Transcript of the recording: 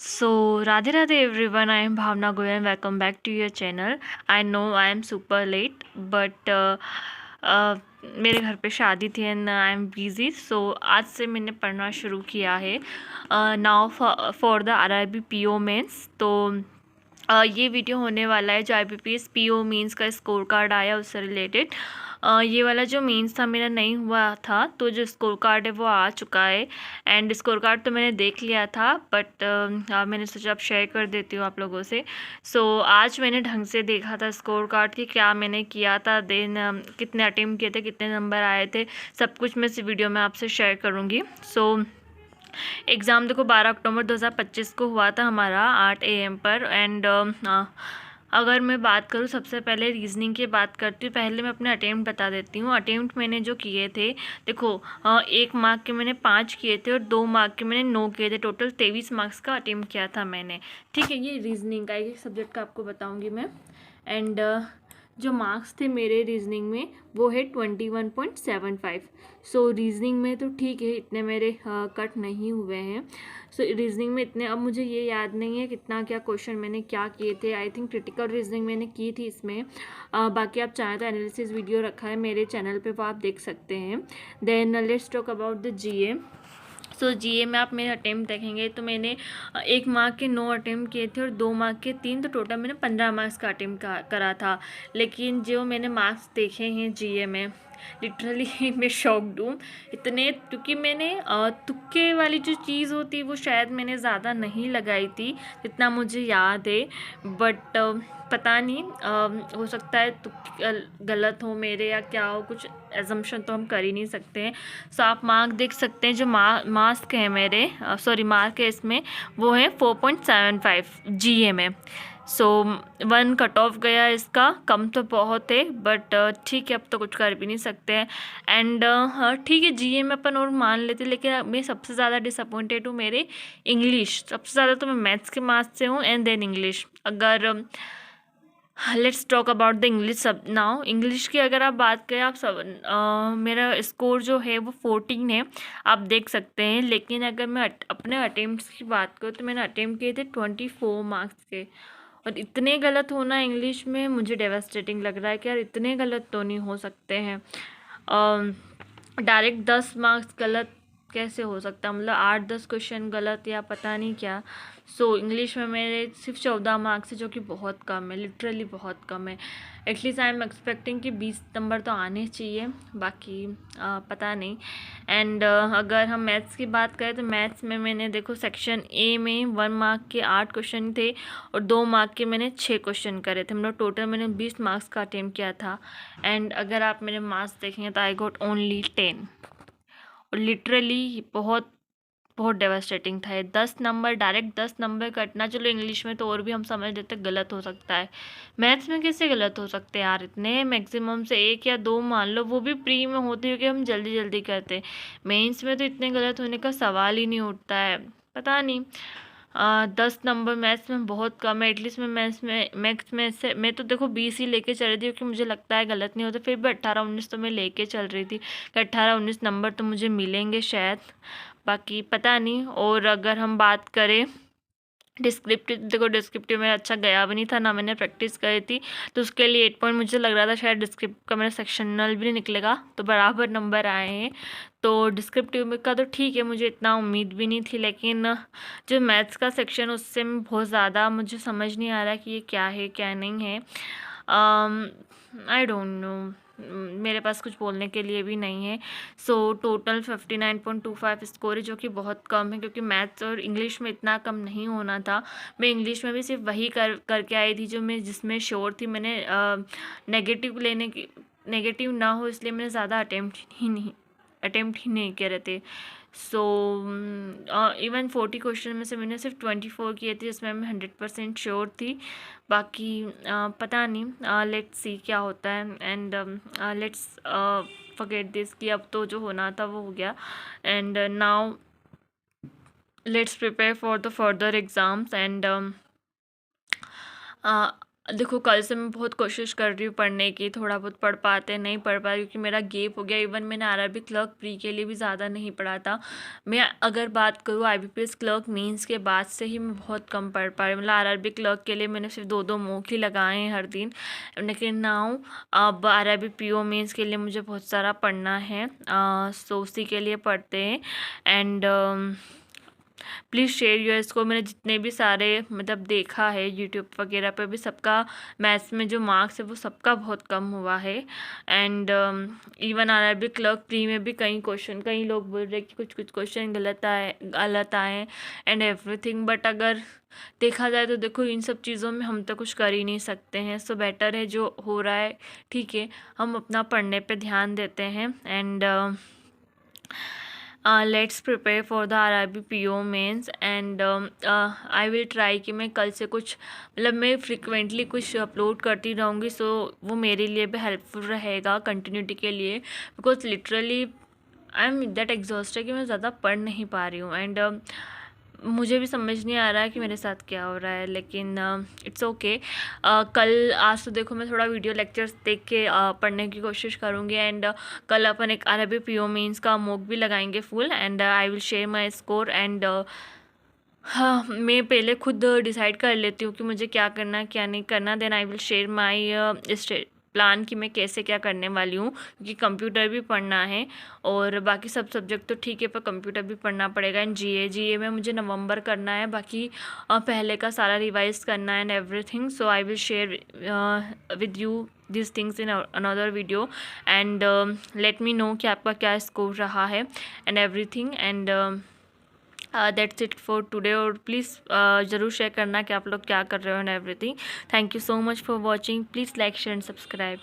So, Radhe Radhe everyone, I am Bhavna Goyal and welcome back to your channel. I know I am super late, but मेरे घर पे शादी थी and I am busy, so आज से मैंने पढ़ना शुरू किया है now for the RRB PO mains. तो ये वीडियो होने वाला है जो IBPS PO मीन्स का स्कोर कार्ड आया उससे रिलेटेड। ये वाला जो मीन्स था मेरा नहीं हुआ था, तो जो स्कोर कार्ड है वो आ चुका है। एंड स्कोर कार्ड तो मैंने देख लिया था, बट मैंने सोचा अब शेयर कर देती हूँ आप लोगों से। सो आज मैंने ढंग से देखा था स्कोर कार्ड कि क्या मैंने किया था, देन कितने अटेम्प्ट किए थे, कितने नंबर आए थे, सब कुछ मैं इस वीडियो में आपसे शेयर करूँगी। सो एग्ज़ाम देखो 12 अक्टूबर 2025 को हुआ था हमारा 8 AM पर। एंड अगर मैं बात करूँ, सबसे पहले रीजनिंग की बात करती हूँ। पहले मैं अपने अटेम्प्ट बता देती हूँ। अटेम्प्ट मैंने जो किए थे, देखो 1 मार्क के मैंने 5 किए थे और 2 मार्क के मैंने 9 किए थे। टोटल 23 मार्क्स का अटेम्प्ट किया था मैंने। ठीक है, ये रीजनिंग का एक सब्जेक्ट का आपको बताऊँगी मैं। एंड जो मार्क्स थे मेरे रीजनिंग में वो है 21.75। सो रीजनिंग में तो ठीक है, इतने मेरे कट नहीं हुए हैं। सो रीजनिंग में इतने, अब मुझे ये याद नहीं है कितना क्या क्वेश्चन मैंने क्या किए थे। आई थिंक क्रिटिकल रीजनिंग मैंने की थी इसमें। बाकी आप चाहें तो एनालिसिस वीडियो रखा है मेरे चैनल पे, वो आप देख सकते हैं। Then let's talk about the GA। So GA में आप मेरे अटेम्प्ट देखेंगे तो मैंने 1 मार्क के 9 अटेम्प्ट किए थे और 2 मार्क के 3, तो टोटल मैंने 15 मार्क्स का अटेम्प्ट करा था। लेकिन जो मैंने मार्क्स देखे हैं GA में, लिटरली मैं शॉक्ड हूँ इतने, क्योंकि मैंने तुक्के वाली जो चीज़ होती है वो शायद मैंने ज़्यादा नहीं लगाई थी जितना मुझे याद है। बट पता नहीं, हो सकता है गलत हो मेरे या क्या हो, कुछ एजम्पशन तो हम कर ही नहीं सकते हैं। सो आप मार्क देख सकते हैं, जो मार्क्स है मेरे, मार्क है इसमें, वो है 4.75 GA में। सो 1 कट ऑफ गया इसका, कम तो बहुत है बट ठीक है, अब तो कुछ कर भी नहीं सकते हैं। एंड हाँ ठीक है, GA में अपन और मान लेते, लेकिन मैं सबसे ज़्यादा डिसअपॉइंटेड हूँ मेरे इंग्लिश। सबसे ज़्यादा तो मैं मैथ्स के मार्क्स से हूँ एंड देन इंग्लिश। अगर let's talk about the English सब नाउ। इंग्लिश की अगर आप बात करें, आप सब मेरा स्कोर जो है वो 14 है, आप देख सकते हैं। लेकिन अगर मैं अपने अटेम्प्ट्स की बात करूँ तो मैंने अटेम्प्ट किए थे 24 मार्क्स के, और इतने गलत होना इंग्लिश में मुझे डेवास्टेटिंग लग रहा है कि यार इतने गलत तो नहीं हो सकते हैं। डायरेक्ट 10 मार्क्स गलत कैसे हो सकता है, मतलब 8-10 क्वेश्चन गलत या पता नहीं क्या। सो इंग्लिश में मेरे सिर्फ 14 मार्क्स है, जो कि बहुत कम है, लिटरली बहुत कम है। एटलीस्ट आई एम एक्सपेक्टिंग कि 20 नंबर तो आने चाहिए, बाकी पता नहीं। एंड अगर हम मैथ्स की बात करें तो मैथ्स में मैंने देखो सेक्शन A में 1 मार्क के 8 क्वेश्चन थे और 2 मार्क के मैंने 6 क्वेश्चन करे थे, मतलब टोटल मैंने 20 मार्क्स का अटेम्प्ट किया था। एंड अगर आप मेरे मार्क्स देखेंगे तो आई गॉट ओनली 10, और लिटरली बहुत बहुत डेवास्टेटिंग था ये। 10 नंबर, डायरेक्ट 10 नंबर कटना, चलो इंग्लिश में तो और भी हम समझ लेते गलत हो सकता है, मैथ्स में कैसे गलत हो सकते हैं यार इतने। मैक्सिमम से 1 या 2 मान लो, वो भी प्री में होते क्योंकि हम जल्दी जल्दी करते, मेंस में तो इतने गलत होने का सवाल ही नहीं उठता है। पता नहीं, 10 नंबर मैथ्स में बहुत कम है। एटलीस्ट मैं मैथ्स में से मैं तो देखो 20 ही लेके चल रही थी, क्योंकि मुझे लगता है गलत नहीं होता। फिर भी 18-19 तो मैं लेके चल रही थी कि 18-19 नंबर तो मुझे मिलेंगे शायद, बाकी पता नहीं। और अगर हम बात करें डिस्क्रिप्टिव, देखो डिस्क्रिप्टिव में अच्छा गया भी नहीं था, ना मैंने प्रैक्टिस करी थी, तो उसके लिए 8 पॉइंट मुझे लग रहा था शायद डिस्क्रिप्टिव का मेरा सेक्शनल भी नहीं निकलेगा, तो बराबर नंबर आए हैं। तो डिस्क्रिप्टिव में का तो ठीक है, मुझे इतना उम्मीद भी नहीं थी। लेकिन जो मैथ्स का सेक्शन, उससे बहुत ज़्यादा मुझे समझ नहीं आ रहा कि ये क्या है क्या नहीं है। आई डोंट नो, मेरे पास कुछ बोलने के लिए भी नहीं है। सो टोटल 59.25 स्कोर है, जो कि बहुत कम है, क्योंकि मैथ्स और इंग्लिश में इतना कम नहीं होना था। मैं इंग्लिश में भी सिर्फ वही करके आई थी जो मैं जिसमें श्योर थी। मैंने नेगेटिव ना हो इसलिए मैंने ज़्यादा अटेम्प्ट ही नहीं करे थे। सो इवन 40 क्वेश्चन में से मैंने सिर्फ 24 किए थे, जिसमें मैं 100% श्योर थी। बाकी पता नहीं, लेट्स सी क्या होता है। एंड लेट्स फॉरगेट दिस कि अब तो जो होना था वो हो गया। And now let's prepare for the further exams. And देखो कल से मैं बहुत कोशिश कर रही हूँ पढ़ने की, थोड़ा बहुत पढ़ पाते नहीं पढ़ पाई क्योंकि मेरा गैप हो गया। इवन मैंने आरआरबी क्लर्क प्री के लिए भी ज़्यादा नहीं पढ़ा था। मैं अगर बात करूँ आईबीपीएस क्लर्क मेंस के बाद से ही मैं बहुत कम पढ़ पा रही, मतलब आरआरबी क्लर्क के लिए मैंने सिर्फ 2-2 मॉक ही लगाए हैं हर दिन। लेकिन नाउ अब आरआरबी पीओ मेंस के लिए मुझे बहुत सारा पढ़ना है, सो उसी के लिए पढ़ते हैं। And please share your score. मैंने जितने भी सारे मतलब देखा है यूट्यूब वगैरह पे भी, सबका मैथ्स में जो मार्क्स है वो सबका बहुत कम हुआ है। And even RRB clerk pre में भी कई लोग बोल रहे हैं कि कुछ क्वेश्चन गलत आए एंड एवरीथिंग। बट अगर देखा जाए तो देखो इन सब चीज़ों में हम तो कुछ कर ही नहीं सकते हैं। सो बेटर है जो हो रहा है ठीक है, हम अपना पढ़ने पे ध्यान देते हैं। And let's prepare for the RRB PO mains. And I will try कि मैं कल से कुछ मतलब मैं फ्रिक्वेंटली कुछ अपलोड करती रहूँगी, सो वो मेरे लिए भी हेल्पफुल रहेगा कंटिन्यूटी के लिए। Because literally I am that exhausted कि मैं ज़्यादा पढ़ नहीं पा रही हूँ। एंड मुझे भी समझ नहीं आ रहा है कि मेरे साथ क्या हो रहा है, लेकिन इट्स ओके। कल आज तो देखो मैं थोड़ा वीडियो लेक्चर्स देख के पढ़ने की कोशिश करूँगी। एंड कल अपन एक आरआरबी पीओ मेंस का मॉक भी लगाएंगे full. And I will share my score. And हाँ, मैं पहले खुद डिसाइड कर लेती हूँ कि मुझे क्या करना है क्या नहीं करना, then I will share my plan कि मैं कैसे क्या करने वाली हूँ। क्योंकि कंप्यूटर भी पढ़ना है और बाकी सब सब्जेक्ट तो ठीक है, पर कंप्यूटर भी पढ़ना पड़ेगा। एंड जीए में मुझे नवंबर करना है, बाकी पहले का सारा रिवाइज करना है and everything. So I will share with you this things in another video. And let me know कि आपका क्या स्कोर रहा है and everything. And that's it for today. और प्लीज़ ज़रूर शेयर करना कि आप लोग क्या कर रहे हो and everything. Thank you so much for watching. Please like share and subscribe.